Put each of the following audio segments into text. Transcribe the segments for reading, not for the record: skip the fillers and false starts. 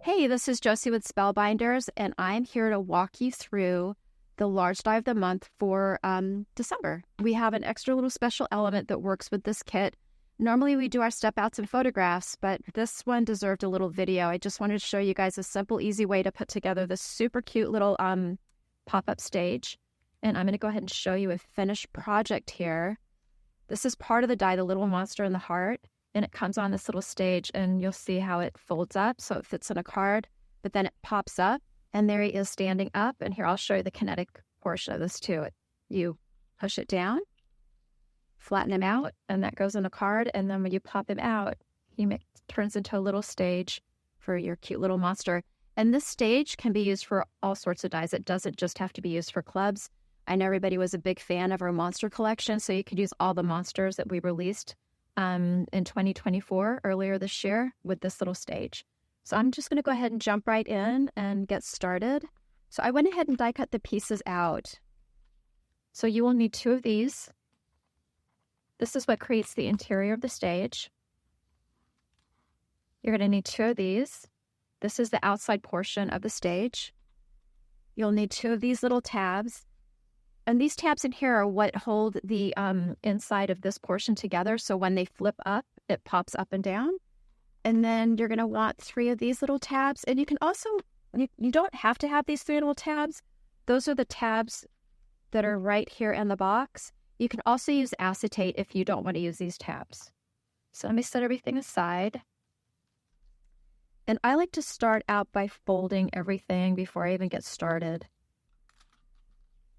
Hey, this is Josie with Spellbinders, and I'm here to walk you through the large die of the month for December. We have an extra little special element that works with this kit. Normally we do our step outs and photographs, but this one deserved a little video. I just wanted to show you guys a simple, easy way to put together this super cute little pop-up stage. And I'm going to go ahead and show you a finished project here. This is part of the die, the little monster in the heart. And it comes on this little stage, and you'll see how it folds up so it fits in a card, but then it pops up, and there he is standing up. And here, I'll show you the kinetic portion of this too. You push it down, flatten him out, and that goes in a card. And then when you pop him out, he turns into a little stage for your cute little monster. And this stage can be used for all sorts of dies. It doesn't just have to be used for clubs. I know everybody was a big fan of our monster collection, so you could use all the monsters that we released in 2024 earlier this year with this little stage. So I'm just going to go ahead and jump right in and get started. So I went ahead and die cut the pieces out. So you will need 2 of these. This is what creates the interior of the stage. You're going to need 2 of these. This is the outside portion of the stage. You'll need 2 of these little tabs. And these tabs in here are what hold the inside of this portion together. So when they flip up, it pops up and down. And then you're going to want 3 of these little tabs. And you can also, you don't have to have these 3 little tabs. Those are the tabs that are right here in the box. You can also use acetate if you don't want to use these tabs. So let me set everything aside. And I like to start out by folding everything before I even get started.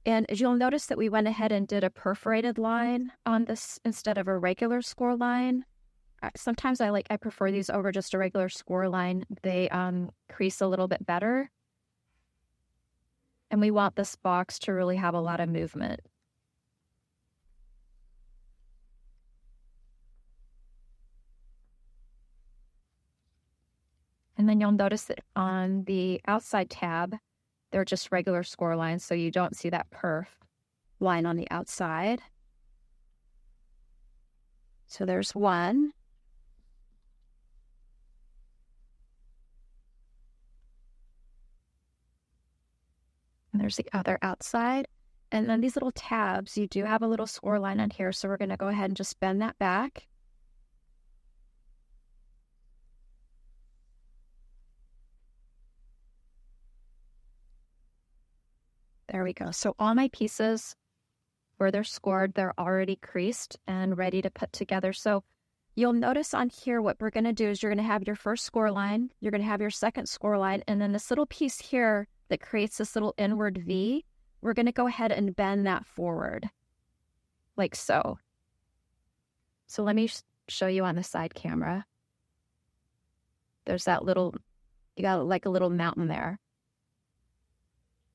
And as you'll notice that we went ahead and did a perforated line on this instead of a regular score line. Sometimes I prefer these over just a regular score line. They crease a little bit better. And we want this box to really have a lot of movement. And then you'll notice that on the outside tab, they're just regular score lines, so you don't see that perf line on the outside. So there's one. And there's the other outside. And then these little tabs, you do have a little score line on here, so we're going to go ahead and just bend that back. There we go. So all my pieces, where they're scored, they're already creased and ready to put together. So you'll notice on here what we're going to do is you're going to have your first score line, you're going to have your second score line, and then this little piece here that creates this little inward V, we're going to go ahead and bend that forward, like so. So let me show you on the side camera. There's that little, you got like a little mountain there.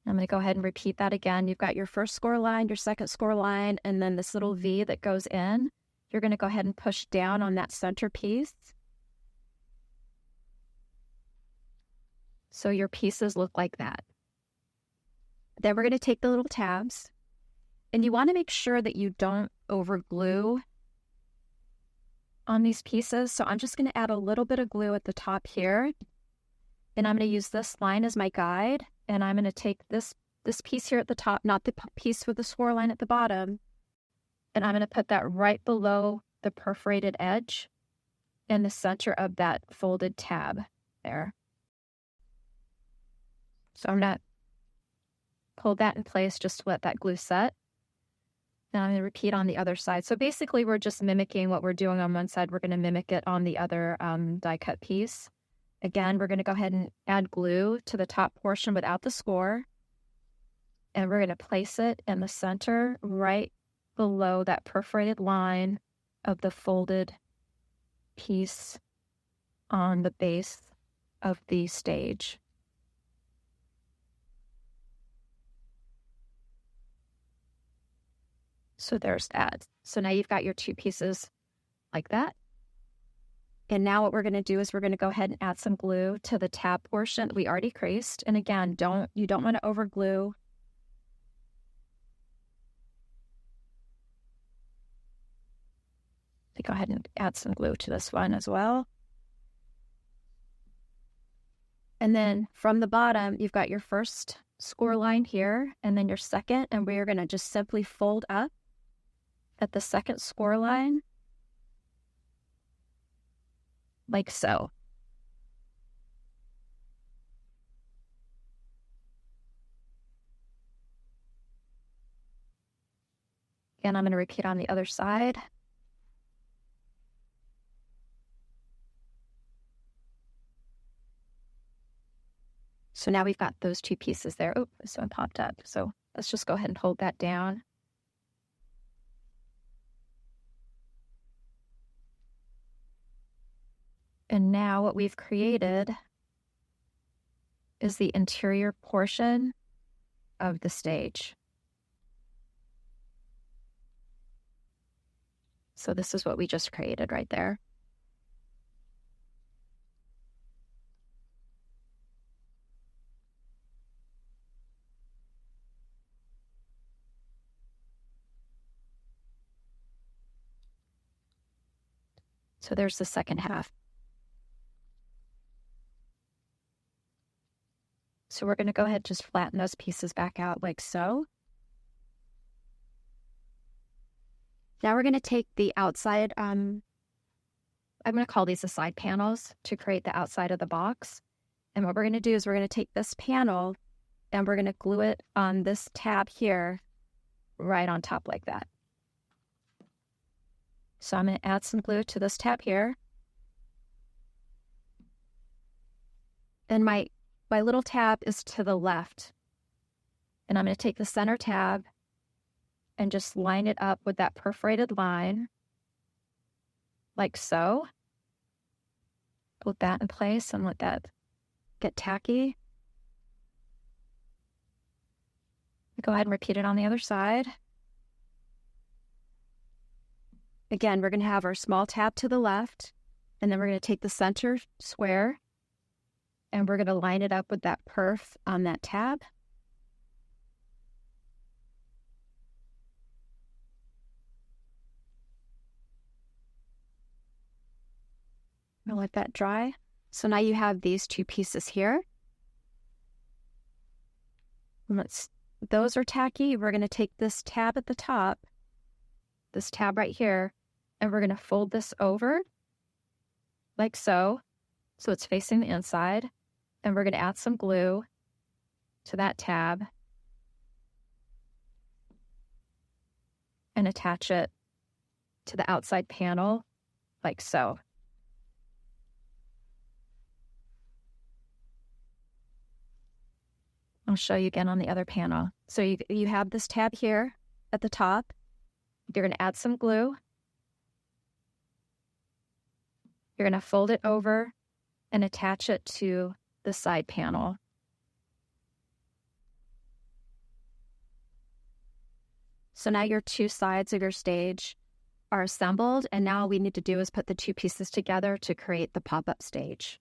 I'm going to go ahead and repeat that again. You've got your first score line, your second score line, and then this little V that goes in. You're going to go ahead and push down on that center piece. So your pieces look like that. Then we're going to take the little tabs, and you want to make sure that you don't over glue on these pieces. So I'm just going to add a little bit of glue at the top here, and I'm going to use this line as my guide. And I'm going to take this piece here at the top, not the piece with the score line at the bottom, and I'm going to put that right below the perforated edge in the center of that folded tab there. So I'm going to pull that in place just to let that glue set. Now I'm going to repeat on the other side. So basically we're just mimicking what we're doing on one side. We're going to mimic it on the other die cut piece. Again, we're going to go ahead and add glue to the top portion without the score. And we're going to place it in the center right below that perforated line of the folded piece on the base of the stage. So there's that. So now you've got your 2 pieces like that. And now what we're going to do is we're going to go ahead and add some glue to the tab portion that we already creased. And again, you don't want to over glue. Go ahead and add some glue to this one as well. And then from the bottom, you've got your first score line here, and then your second, and we're going to just simply fold up at the second score line, like so. Again, I'm going to repeat on the other side. So now we've got those two pieces there. Oh, this one popped up. So let's just go ahead and hold that down. And now what we've created is the interior portion of the stage. So this is what we just created right there. So there's the second half. So we're going to go ahead and just flatten those pieces back out like so. Now we're going to take the outside, I'm going to call these the side panels to create the outside of the box. And what we're going to do is we're going to take this panel and we're going to glue it on this tab here, right on top like that. So I'm going to add some glue to this tab here. And my little tab is to the left. And I'm going to take the center tab and just line it up with that perforated line, like so. Put that in place and let that get tacky. Go ahead and repeat it on the other side. Again, we're going to have our small tab to the left, and then we're going to take the center square, and we're going to line it up with that perf on that tab. I'll let that dry. So now you have these two pieces here. And those are tacky. We're going to take this tab at the top, this tab right here, and we're going to fold this over like so. So it's facing the inside. And we're going to add some glue to that tab and attach it to the outside panel like so. I'll show you again on the other panel. So you have this tab here at the top. You're going to add some glue. You're going to fold it over and attach it to the side panel. So now your two sides of your stage are assembled, and now all we need to do is put the two pieces together to create the pop-up stage.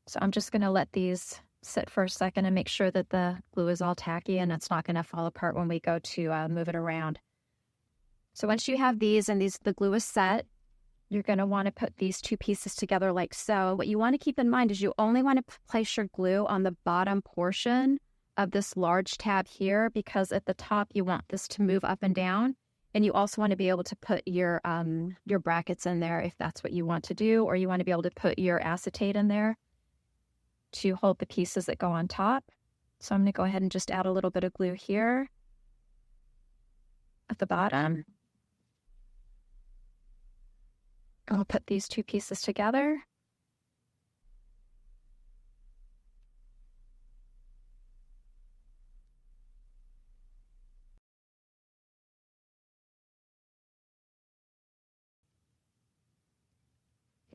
So I'm just going to let these sit for a second and make sure that the glue is all tacky and it's not going to fall apart when we go to move it around. So once you have these and the glue is set, you're going to want to put these two pieces together like so. What you want to keep in mind is you only want to place your glue on the bottom portion of this large tab here, because at the top you want this to move up and down. And you also want to be able to put your brackets in there if that's what you want to do, or you want to be able to put your acetate in there to hold the pieces that go on top. So I'm going to go ahead and just add a little bit of glue here at the bottom. I'll put these two pieces together.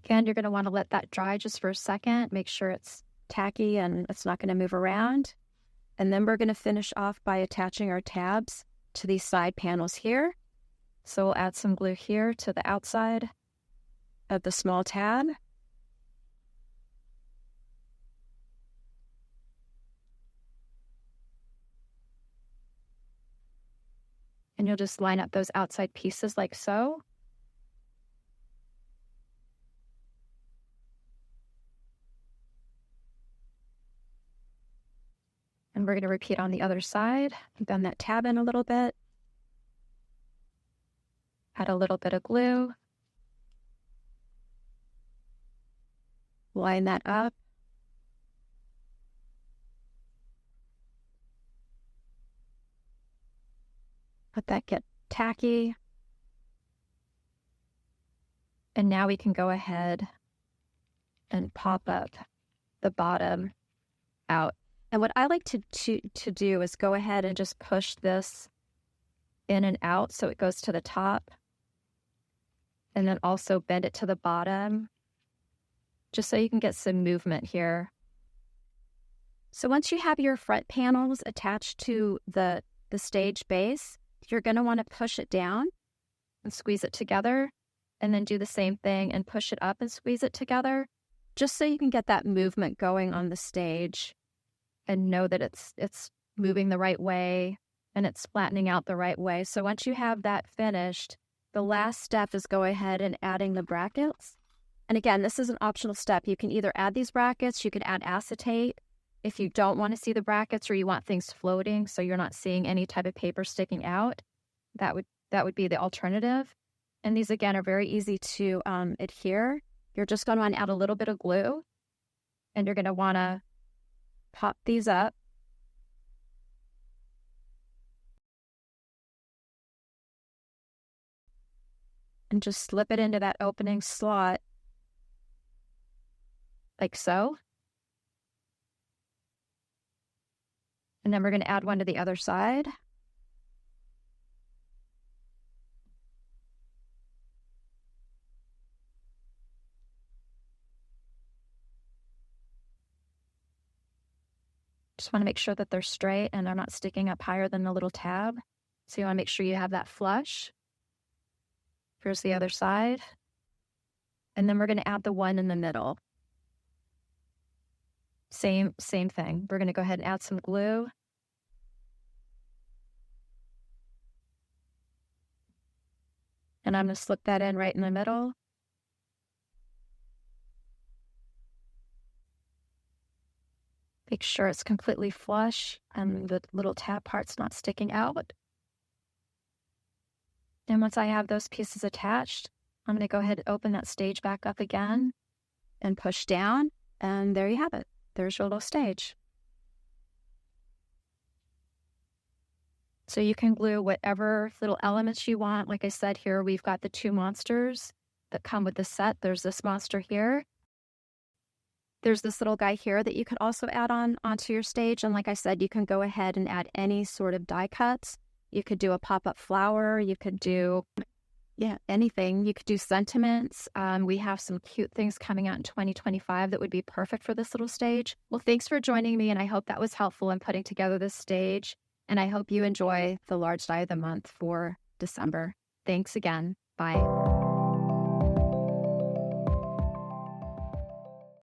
Again, you're going to want to let that dry just for a second. Make sure it's tacky and it's not going to move around. And then we're going to finish off by attaching our tabs to these side panels here. So we'll add some glue here to the outside of the small tab. And you'll just line up those outside pieces like so. And we're going to repeat on the other side. Bend that tab in a little bit. Add a little bit of glue. Line that up. Let that get tacky. And now we can go ahead and pop up the bottom out. And what I like to do is go ahead and just push this in and out so it goes to the top. And then also bend it to the bottom, just so you can get some movement here. So once you have your front panels attached to the stage base, you're going to want to push it down and squeeze it together, and then do the same thing and push it up and squeeze it together, just so you can get that movement going on the stage and know that it's moving the right way and it's flattening out the right way. So once you have that finished, the last step is go ahead and adding the brackets. And again, this is an optional step. You can either add these brackets, you could add acetate if you don't want to see the brackets or you want things floating so you're not seeing any type of paper sticking out. That would be the alternative. And these, again, are very easy to adhere. You're just going to want to add a little bit of glue, and you're going to want to pop these up. And just slip it into that opening slot, like so. And then we're going to add one to the other side. Just want to make sure that they're straight and they're not sticking up higher than the little tab. So you want to make sure you have that flush. Here's the other side. And then we're going to add the one in the middle. Same thing. We're going to go ahead and add some glue. And I'm going to slip that in right in the middle. Make sure it's completely flush and the little tab part's not sticking out. And once I have those pieces attached, I'm going to go ahead and open that stage back up again and push down. And there you have it. There's your little stage. So you can glue whatever little elements you want. Like I said, here we've got the two monsters that come with the set. There's this monster here. There's this little guy here that you could also add onto your stage. And like I said, you can go ahead and add any sort of die cuts. You could do a pop-up flower. You could do, anything. You could do sentiments. We have some cute things coming out in 2025 that would be perfect for this little stage. Well, thanks for joining me, and I hope that was helpful in putting together this stage. And I hope you enjoy the large die of the month for December. Thanks again. Bye.